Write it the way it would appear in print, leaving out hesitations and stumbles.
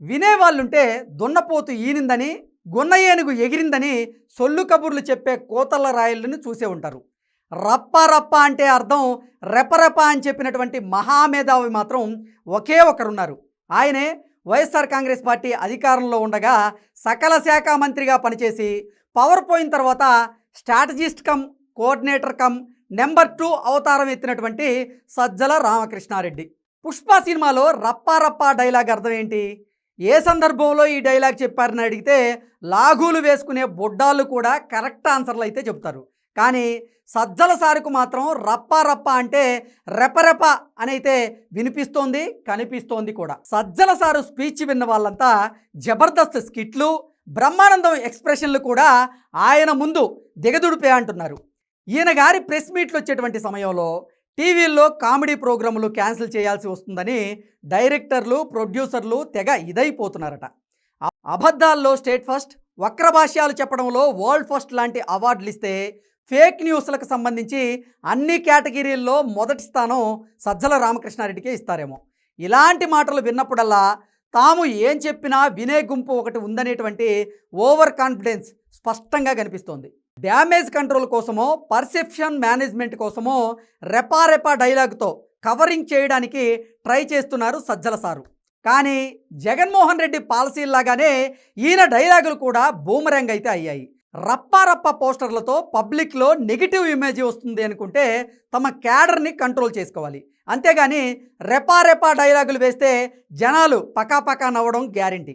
వినేవాళ్ళుంటే దున్నపోతు ఈనిందని, గున్న ఏనుగు ఎగిరిందని సొల్లు కబుర్లు చెప్పే కోతల్ల రాయళ్ళని చూసే ఉంటారు. రప్ప రప్ప అంటే అర్థం రెపరెప అని చెప్పినటువంటి మహామేధావి మాత్రం ఒకే ఒకరున్నారు. ఆయనే వైఎస్ఆర్ కాంగ్రెస్ పార్టీ అధికారంలో ఉండగా సకల శాఖ మంత్రిగా పనిచేసి పవర్ పోయిన తర్వాత strategist come coordinator come number 2 అవతారం ఎత్తినటువంటి సజ్జల రామకృష్ణారెడ్డి. పుష్ప సినిమాలో రప్ప రప్ప డైలాగ్ అర్థం ఏంటి? ఏ సందర్భంలో ఈ డైలాగ్ చెప్పారని అడిగితే లాఘూలు వేసుకునే బుడ్డాళ్ళు కూడా కరెక్ట్ ఆన్సర్లు అయితే చెప్తారు. కానీ సజ్జల సారుకు మాత్రం రప్ప రప్ప అంటే రెపరెప అని అయితే వినిపిస్తోంది, కనిపిస్తోంది కూడా. సజ్జల సారు స్పీచ్ విన్న వాళ్ళంతా జబర్దస్త్ స్కిట్లు, బ్రహ్మానందం ఎక్స్ప్రెషన్లు కూడా ఆయన ముందు దిగదుడిపే అంటున్నారు. ఈయన గారి ప్రెస్ మీట్లు వచ్చేటువంటి సమయంలో టీవీల్లో కామెడీ ప్రోగ్రాములు క్యాన్సిల్ చేయాల్సి వస్తుందని డైరెక్టర్లు, ప్రొడ్యూసర్లు తెగ ఇదైపోతున్నారట. అబద్ధాల్లో స్టేట్ ఫస్ట్, వక్ర భాష్యాలు చెప్పడంలో వరల్డ్ ఫస్ట్ లాంటి అవార్డులు ఇస్తే ఫేక్ న్యూస్లకు సంబంధించి అన్ని కేటగిరీల్లో మొదటి స్థానం సజ్జల రామకృష్ణారెడ్డికే ఇస్తారేమో. ఇలాంటి మాటలు విన్నప్పుడల్లా తాము ఏం చెప్పినా వినే గుంపు ఒకటి ఉందనేటువంటి ఓవర్ కాన్ఫిడెన్స్ స్పష్టంగా కనిపిస్తోంది. డ్యామేజ్ కంట్రోల్ కోసమో, పర్సెప్షన్ మేనేజ్మెంట్ కోసమో రెపా డైలాగ్తో కవరింగ్ చేయడానికి ట్రై చేస్తున్నారు సజ్జల సారు. కానీ జగన్మోహన్ రెడ్డి పాలసీల్లాగానే ఈయన డైలాగులు కూడా బూమరంగ్ అయితే అయ్యాయి. రప్ప పోస్టర్లతో పబ్లిక్లో నెగిటివ్ ఇమేజ్ వస్తుంది అనుకుంటే తమ క్యాడర్ని కంట్రోల్ చేసుకోవాలి. అంతేగాని రెపా డైలాగులు వేస్తే జనాలు పకాపకా నవ్వడం గ్యారెంటీ.